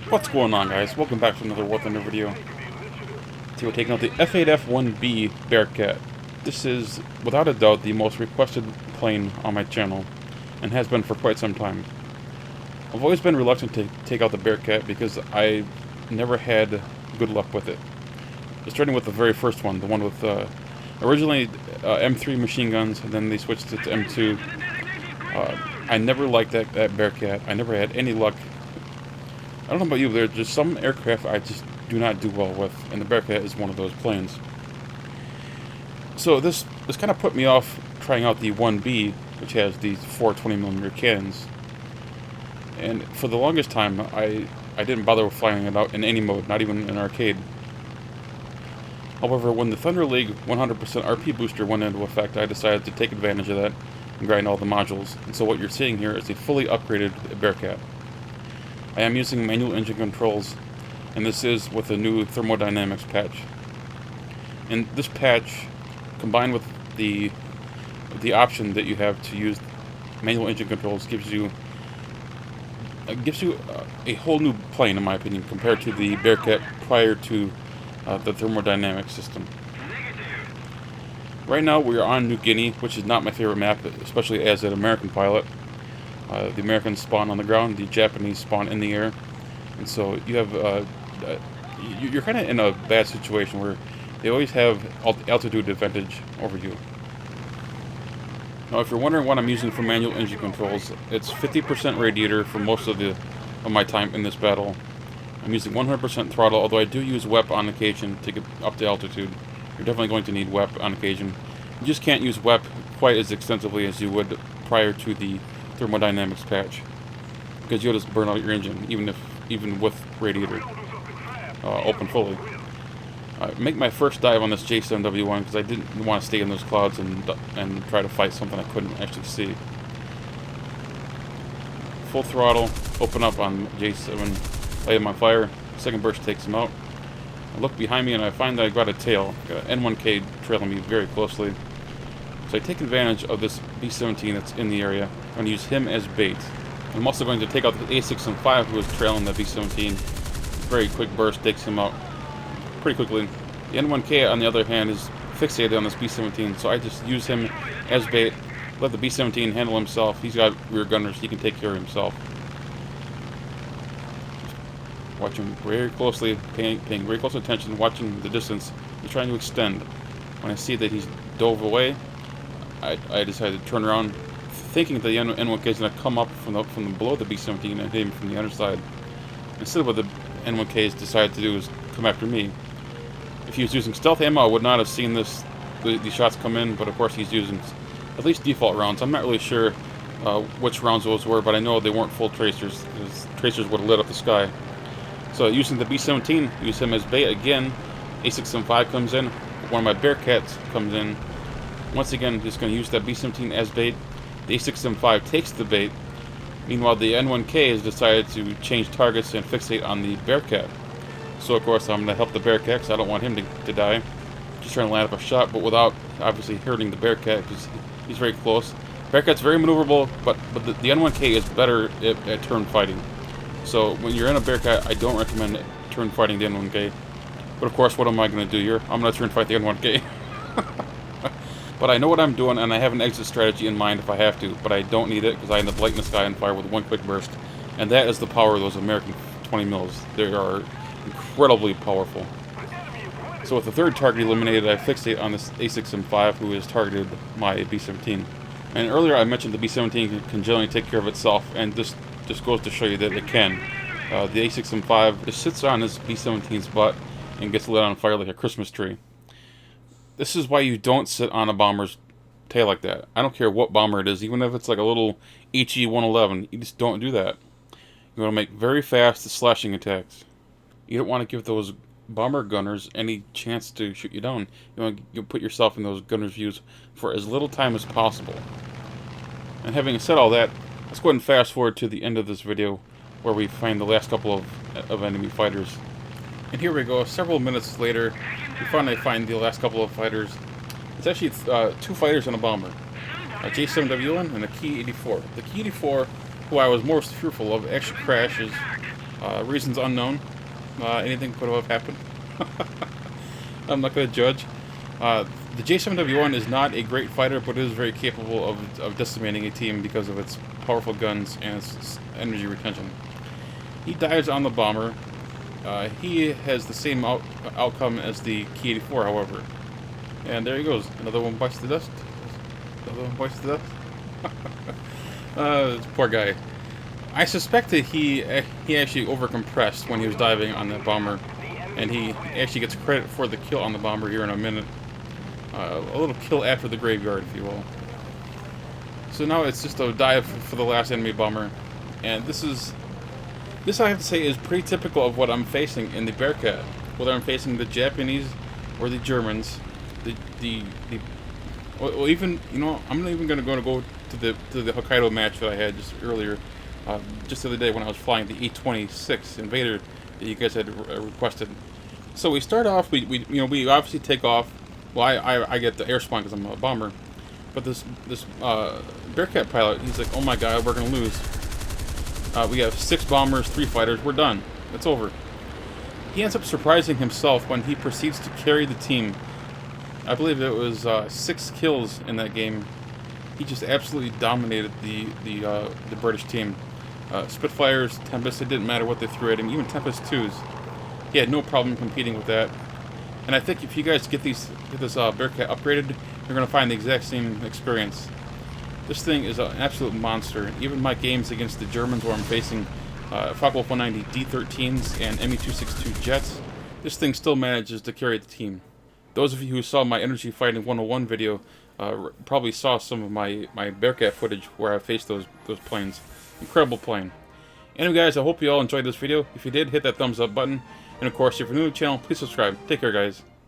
What's going on, guys? Welcome back to another War Thunder video. Today we're taking out the F8F-1B Bearcat. This is, without a doubt, the most requested plane on my channel, and has been for quite some time. I've always been reluctant to take out the Bearcat because I never had good luck with it. Starting with the very first one, the one with originally M3 machine guns, and then they switched it to M2. I never liked that Bearcat. I never had any luck. I don't know about you, but there's just some aircraft I just do not do well with, and the Bearcat is one of those planes. So this kind of put me off trying out the 1B, which has these 420mm cannons. And for the longest time, I didn't bother flying it out in any mode, not even in arcade. However, when the Thunder League 100% RP booster went into effect, I decided to take advantage of that and grind all the modules. And so what you're seeing here is a fully upgraded Bearcat. I am using manual engine controls, and this is with a new thermodynamics patch. And this patch, combined with the option that you have to use manual engine controls, gives you a whole new plane, in my opinion, compared to the Bearcat prior to the thermodynamics system. Right now we are on New Guinea, which is not my favorite map, especially as an American pilot. The Americans spawn on the ground, the Japanese spawn in the air, and so you have you're kind of in a bad situation where they always have altitude advantage over you. Now, if you're wondering what I'm using for manual engine controls, it's 50% radiator for most of my time in this battle. I'm using 100% throttle, although I do use WEP on occasion to get up to altitude. You're definitely going to need WEP on occasion. You just can't use WEP quite as extensively as you would prior to the thermodynamics patch, because you'll just burn out your engine, even with radiator open fully. Make my first dive on this J7W1 because I didn't want to stay in those clouds and try to fight something I couldn't actually see. Full throttle, open up on J7, light him on fire. Second burst takes him out. I look behind me and I find that I got a tail. Got an N1K trailing me very closely. So I take advantage of this B-17 that's in the area. I'm going to use him as bait. I'm also going to take out the A6M5 who is trailing the B-17. Very quick burst takes him out pretty quickly. The N1K, on the other hand, is fixated on this B-17, so I just use him as bait. Let the B-17 handle himself. He's got rear gunners, he can take care of himself. Watch him very closely, paying very close attention, watching the distance. He's trying to extend. When I see that he's dove away, I decided to turn around, thinking that the N1K is going to come up from below the B-17 and hit him from the underside. Instead, what the N1K has decided to do is come after me. If he was using stealth ammo, I would not have seen these shots come in, but of course he's using at least default rounds. I'm not really sure which rounds those were, but I know they weren't full tracers, because tracers would have lit up the sky. So using the B-17, use him as bait again. A6M5 comes in, one of my Bearcats comes in. Once again, just going to use that B-17 as bait. The A6M5 takes the bait. Meanwhile, the N1K has decided to change targets and fixate on the Bearcat. So of course I'm going to help the Bearcat because I don't want him to die. Just trying to land up a shot, but without obviously hurting the Bearcat because he's very close. Bearcat's very maneuverable, but the N1K is better at turn fighting. So when you're in a Bearcat, I don't recommend turn fighting the N1K. But of course, what am I going to do here? I'm going to turn fight the N1K. But I know what I'm doing, and I have an exit strategy in mind if I have to, but I don't need it because I end up lighting this guy on fire with one quick burst. And that is the power of those American 20 mils. They are incredibly powerful. So with the third target eliminated, I fixate on this A6M5 who has targeted my B-17. And earlier I mentioned the B-17 can generally take care of itself, and this just goes to show you that it can. The A6M5 just sits on this B-17's butt and gets lit on fire like a Christmas tree. This is why you don't sit on a bomber's tail like that. I don't care what bomber it is, even if it's like a little HE-111, you just don't do that. You want to make very fast slashing attacks. You don't want to give those bomber gunners any chance to shoot you down. You want to put yourself in those gunners' views for as little time as possible. And having said all that, let's go ahead and fast forward to the end of this video where we find the last couple of enemy fighters. And here we go, several minutes later, we finally find the last couple of fighters. It's actually two fighters and a bomber. A J7W1 and a Key 84. The Key 84, who I was most fearful of, actually crashes Reasons unknown. Anything could have happened. I'm not going to judge. The J7W1 is not a great fighter, but it is very capable of decimating a team because of its powerful guns and its energy retention. He dives on the bomber. He has the same outcome as the K-84, however. And there he goes. Another one bites the dust. Another one bites the dust. This poor guy. I suspect that he actually overcompressed when he was diving on that bomber. And he actually gets credit for the kill on the bomber here in a minute. A little kill after the graveyard, if you will. So now it's just a dive for the last enemy bomber. And this I have to say is pretty typical of what I'm facing in the Bearcat. Whether I'm facing the Japanese or the Germans, well, even, you know, I'm not even going to go to the Hokkaido match that I had just earlier, just the other day when I was flying the E-26 Invader that you guys had requested. So we start off, we obviously take off. Well, I get the air spawn because I'm a bomber, but this Bearcat pilot, he's like, oh my god, we're gonna lose. We have 6 bombers, 3 fighters, we're done. It's over. He ends up surprising himself when he proceeds to carry the team. I believe it was 6 kills in that game. He just absolutely dominated the British team. Spitfires, Tempest, it didn't matter what they threw at him, even Tempest 2s. He had no problem competing with that. And I think if you guys get this Bearcat upgraded, you're going to find the exact same experience. This thing is an absolute monster. Even my games against the Germans where I'm facing Fractal 190 D13s and ME262 jets, this thing still manages to carry the team. Those of you who saw my Energy Fighting 101 video probably saw some of my Bearcat footage where I faced those planes. Incredible plane. Anyway guys, I hope you all enjoyed this video. If you did, hit that thumbs up button. And of course, if you're new to the channel, please subscribe. Take care guys.